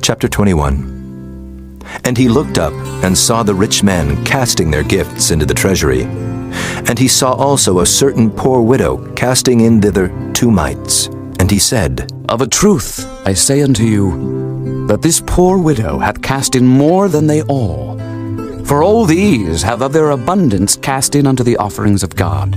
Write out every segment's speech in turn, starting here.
Chapter 21. And he looked up and saw the rich men casting their gifts into the treasury. And he saw also a certain poor widow casting in thither 2 mites. And he said, Of a truth I say unto you, that this poor widow hath cast in more than they all. For all these have of their abundance cast in unto the offerings of God.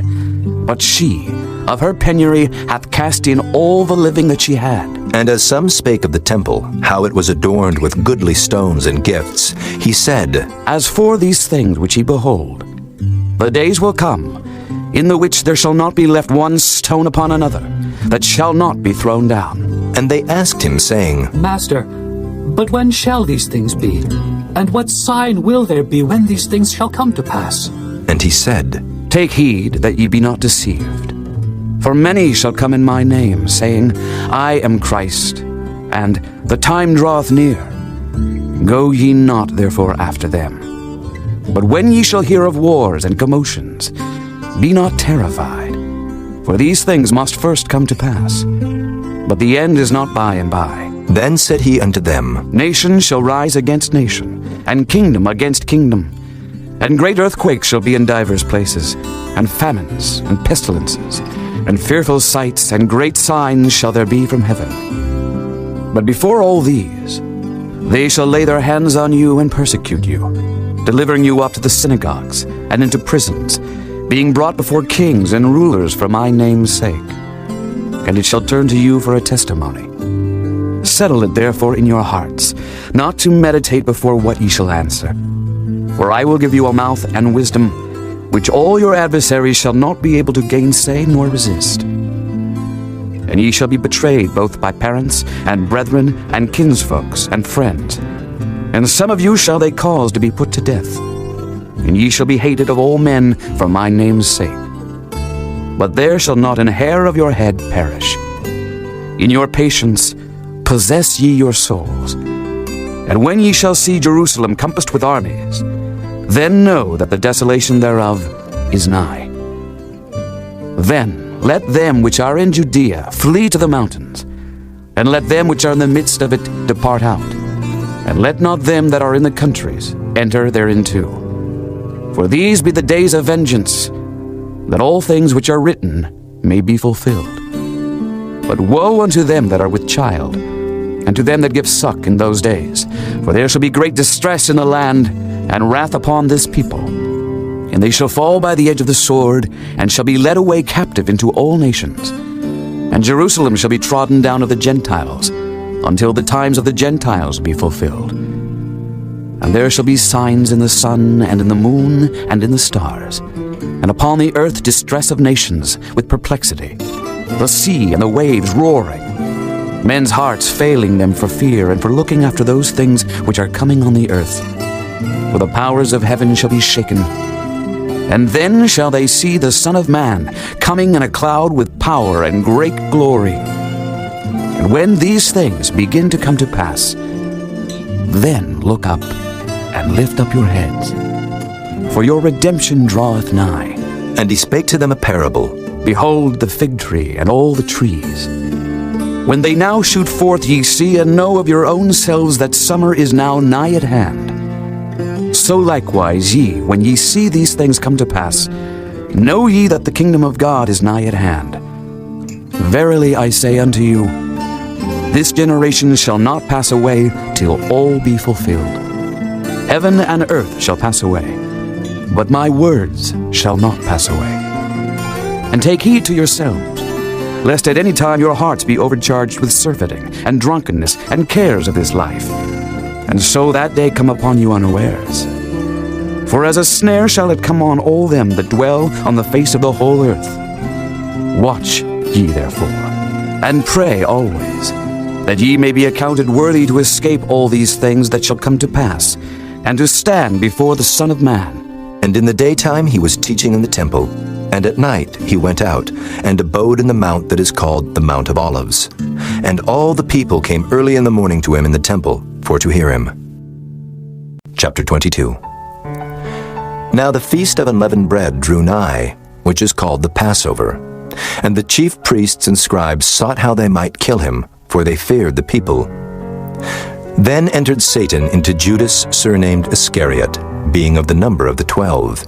But she, of her penury, hath cast in all the living that she had. And as some spake of the temple, how it was adorned with goodly stones and gifts, he said, As for these things which ye behold, the days will come, in the which there shall not be left one stone upon another, that shall not be thrown down. And they asked him, saying, Master, but when shall these things be? And what sign will there be when these things shall come to pass? And he said, Take heed that ye be not deceived. For many shall come in my name, saying, I am Christ, and the time draweth near. Go ye not therefore after them. But when ye shall hear of wars and commotions, be not terrified. For these things must first come to pass, but the end is not by and by. Then said he unto them, Nation shall rise against nation, and kingdom against kingdom. And great earthquakes shall be in divers places, and famines, and pestilences, and fearful sights, and great signs shall there be from heaven. But before all these, they shall lay their hands on you and persecute you, delivering you up to the synagogues and into prisons, being brought before kings and rulers for my name's sake. And it shall turn to you for a testimony. Settle it therefore in your hearts, not to meditate before what ye shall answer. For I will give you a mouth and wisdom, which all your adversaries shall not be able to gainsay nor resist. And ye shall be betrayed both by parents and brethren and kinsfolks and friends. And some of you shall they cause to be put to death. And ye shall be hated of all men for my name's sake. But there shall not an hair of your head perish. In your patience possess ye your souls. And when ye shall see Jerusalem compassed with armies, then know that the desolation thereof is nigh. Then let them which are in Judea flee to the mountains, and let them which are in the midst of it depart out, and let not them that are in the countries enter thereinto. For these be the days of vengeance, that all things which are written may be fulfilled. But woe unto them that are with child, and to them that give suck in those days, for there shall be great distress in the land, and wrath upon this people. And they shall fall by the edge of the sword, and shall be led away captive into all nations. And Jerusalem shall be trodden down of the Gentiles, until the times of the Gentiles be fulfilled. And there shall be signs in the sun, and in the moon, and in the stars, and upon the earth distress of nations with perplexity, the sea and the waves roaring, men's hearts failing them for fear and for looking after those things which are coming on the earth. For the powers of heaven shall be shaken. And then shall they see the Son of Man coming in a cloud with power and great glory. And when these things begin to come to pass, then look up and lift up your heads, for your redemption draweth nigh. And he spake to them a parable. Behold the fig tree and all the trees. When they now shoot forth, ye see and know of your own selves that summer is now nigh at hand. So likewise ye, when ye see these things come to pass, know ye that the kingdom of God is nigh at hand. Verily I say unto you, this generation shall not pass away till all be fulfilled. Heaven and earth shall pass away, but my words shall not pass away. And take heed to yourselves, lest at any time your hearts be overcharged with surfeiting and drunkenness and cares of this life, and so that day come upon you unawares. For as a snare shall it come on all them that dwell on the face of the whole earth. Watch ye therefore, and pray always, that ye may be accounted worthy to escape all these things that shall come to pass, and to stand before the Son of Man. And in the daytime he was teaching in the temple, and at night he went out, and abode in the mount that is called the Mount of Olives. And all the people came early in the morning to him in the temple, for to hear him. Chapter 22. Now the feast of unleavened bread drew nigh, which is called the Passover. And the chief priests and scribes sought how they might kill him, for they feared the people. Then entered Satan into Judas, surnamed Iscariot, being of the number of the 12.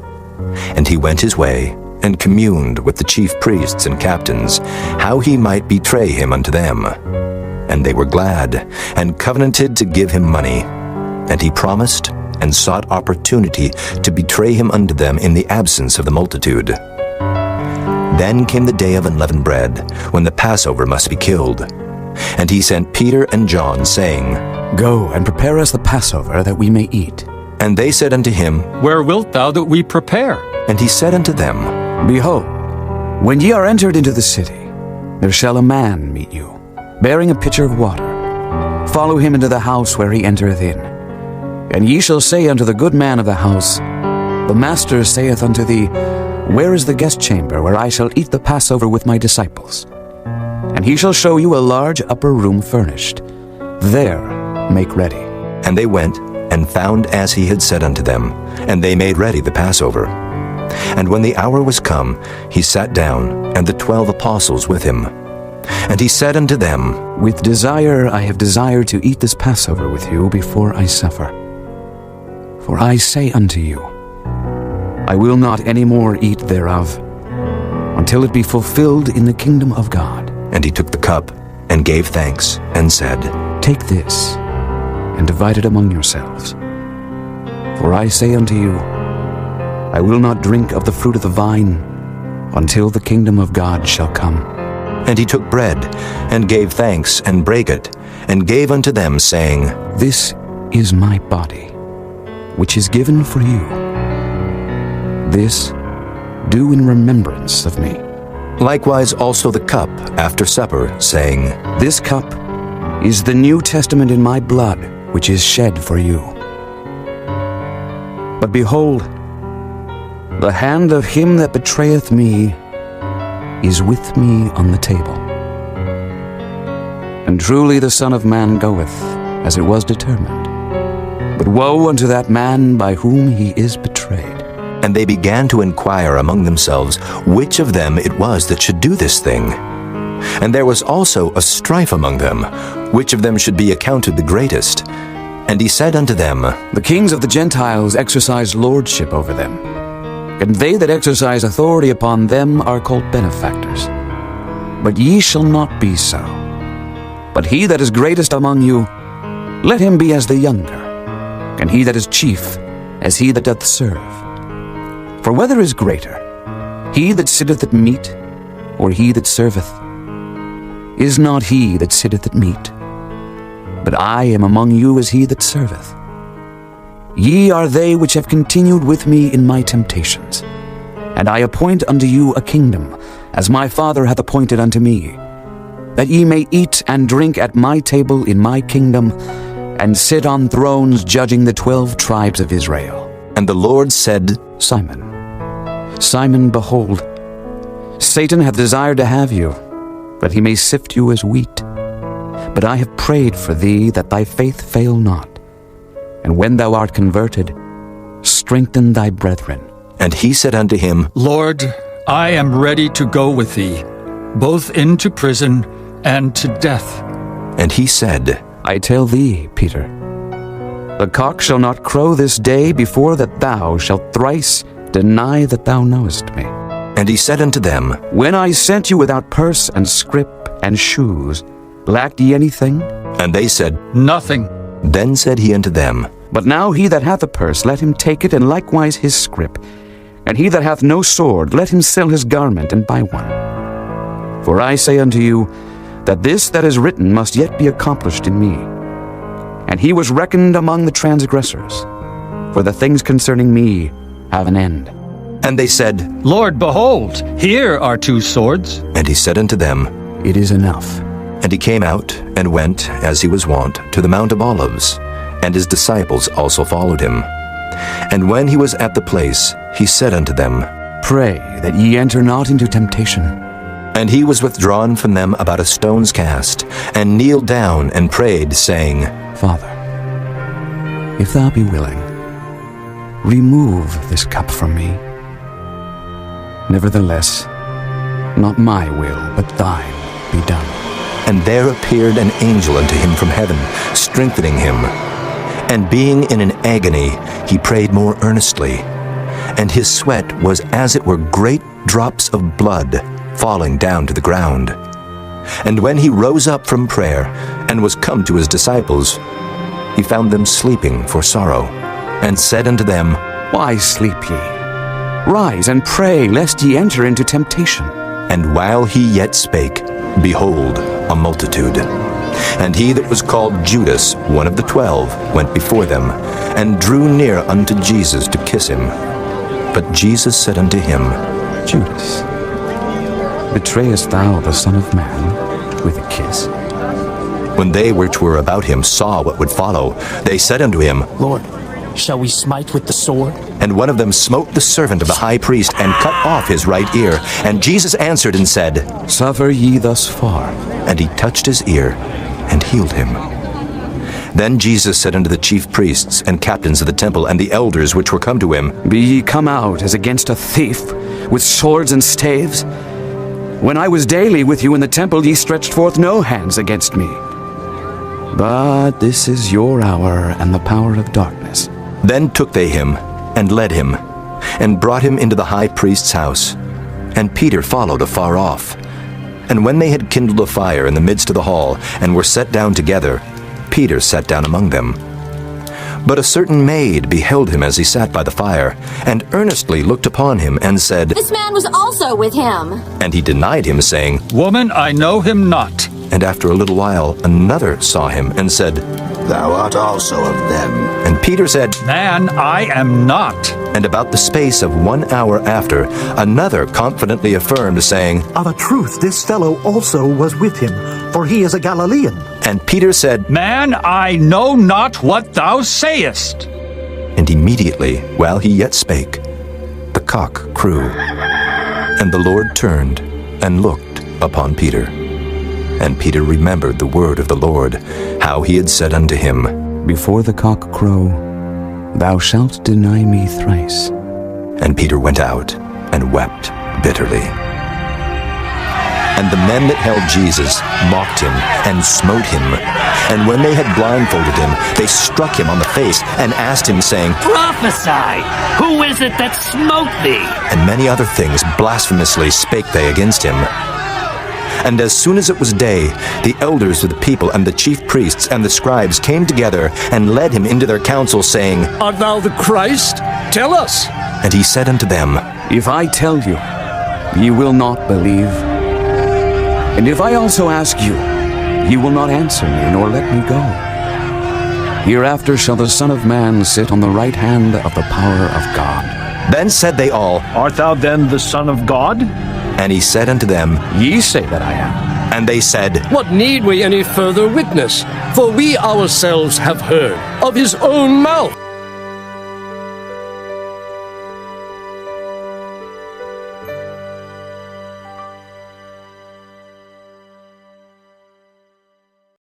And he went his way, and communed with the chief priests and captains, how he might betray him unto them. And they were glad, and covenanted to give him money. And he promised, and sought opportunity to betray him unto them in the absence of the multitude. Then came the day of unleavened bread, when the Passover must be killed. And he sent Peter and John, saying, Go and prepare us the Passover, that we may eat. And they said unto him, Where wilt thou that we prepare? And he said unto them, Behold, when ye are entered into the city, there shall a man meet you, bearing a pitcher of water. Follow him into the house where he entereth in. And ye shall say unto the good man of the house, The master saith unto thee, Where is the guest chamber, where I shall eat the Passover with my disciples? And he shall show you a large upper room furnished. There make ready. And they went, and found as he had said unto them, and they made ready the Passover. And when the hour was come, he sat down, and the 12 apostles with him. And he said unto them, With desire I have desired to eat this Passover with you before I suffer. For I say unto you, I will not any more eat thereof, until it be fulfilled in the kingdom of God. And he took the cup, and gave thanks, and said, Take this, and divide it among yourselves. For I say unto you, I will not drink of the fruit of the vine, until the kingdom of God shall come. And he took bread, and gave thanks, and brake it, and gave unto them, saying, This is my body, which is given for you. This do in remembrance of me. Likewise also the cup after supper, saying, This cup is the New Testament in my blood, which is shed for you. But behold, the hand of him that betrayeth me is with me on the table. And truly the Son of Man goeth, as it was determined. But woe unto that man by whom he is betrayed. And they began to inquire among themselves which of them it was that should do this thing. And there was also a strife among them, which of them should be accounted the greatest. And he said unto them, The kings of the Gentiles exercise lordship over them, and they that exercise authority upon them are called benefactors. But ye shall not be so. But he that is greatest among you, let him be as the younger, and he that is chief as he that doth serve. For whether is greater, he that sitteth at meat, or he that serveth? Is not he that sitteth at meat? But I am among you as he that serveth. Ye are they which have continued with me in my temptations. And I appoint unto you a kingdom, as my Father hath appointed unto me, that ye may eat and drink at my table in my kingdom, and sit on thrones judging the 12 tribes of Israel. And the Lord said, Simon, Simon, behold, Satan hath desired to have you, that he may sift you as wheat. But I have prayed for thee, that thy faith fail not. And when thou art converted, strengthen thy brethren. And he said unto him, Lord, I am ready to go with thee, both into prison and to death. And he said, I tell thee, Peter, the cock shall not crow this day before that thou shalt thrice deny that thou knowest me. And he said unto them, When I sent you without purse and scrip and shoes, lacked ye anything? And they said, Nothing. Then said he unto them, But now he that hath a purse, let him take it, and likewise his scrip. And he that hath no sword, let him sell his garment and buy one. For I say unto you, that this that is written must yet be accomplished in me. And he was reckoned among the transgressors. For the things concerning me have an end. And they said, Lord, behold, here are 2 swords. And he said unto them, It is enough. And he came out, and went, as he was wont, to the Mount of Olives, and his disciples also followed him. And when he was at the place, he said unto them, Pray that ye enter not into temptation. And he was withdrawn from them about a stone's cast, and kneeled down and prayed, saying, Father, if thou be willing, remove this cup from me. Nevertheless, not my will, but thine be done. And there appeared an angel unto him from heaven, strengthening him. And being in an agony, he prayed more earnestly. And his sweat was as it were great drops of blood falling down to the ground. And when he rose up from prayer, and was come to his disciples, he found them sleeping for sorrow, and said unto them, Why sleep ye? Rise and pray, lest ye enter into temptation. And while he yet spake, behold, a multitude. And he that was called Judas, one of the 12, went before them, and drew near unto Jesus to kiss him. But Jesus said unto him, Judas, betrayest thou the Son of Man with a kiss? When they which were about him saw what would follow, they said unto him, Lord, shall we smite with the sword? And one of them smote the servant of the high priest, and cut off his right ear. And Jesus answered and said, Suffer ye thus far. And he touched his ear, and healed him. Then Jesus said unto the chief priests, and captains of the temple, and the elders which were come to him, Be ye come out as against a thief, with swords and staves? When I was daily with you in the temple, ye stretched forth no hands against me. But this is your hour and the power of darkness. Then took they him, and led him, and brought him into the high priest's house. And Peter followed afar off. And when they had kindled a fire in the midst of the hall, and were set down together, Peter sat down among them. But a certain maid beheld him as he sat by the fire, and earnestly looked upon him, and said, This man was also with him. And he denied him, saying, Woman, I know him not. And after a little while another saw him, and said, Thou art also of them. And Peter said, Man, I am not. And about the space of 1 hour after, another confidently affirmed, saying, Of a truth, this fellow also was with him, for he is a Galilean. And Peter said, Man, I know not what thou sayest. And immediately, while he yet spake, the cock crew. And the Lord turned and looked upon Peter. And Peter remembered the word of the Lord, how he had said unto him, Before the cock crow, thou shalt deny me thrice. And Peter went out and wept bitterly. And the men that held Jesus mocked him and smote him. And when they had blindfolded him, they struck him on the face and asked him, saying, Prophesy! Who is it that smote thee? And many other things blasphemously spake they against him. And as soon as it was day, the elders of the people and the chief priests and the scribes came together and led him into their council, saying, Art thou the Christ? Tell us. And he said unto them, If I tell you, ye will not believe. And if I also ask you, ye will not answer me, nor let me go. Hereafter shall the Son of Man sit on the right hand of the power of God. Then said they all, Art thou then the Son of God? And he said unto them, Ye say that I am. And they said, What need we any further witness? For we ourselves have heard of his own mouth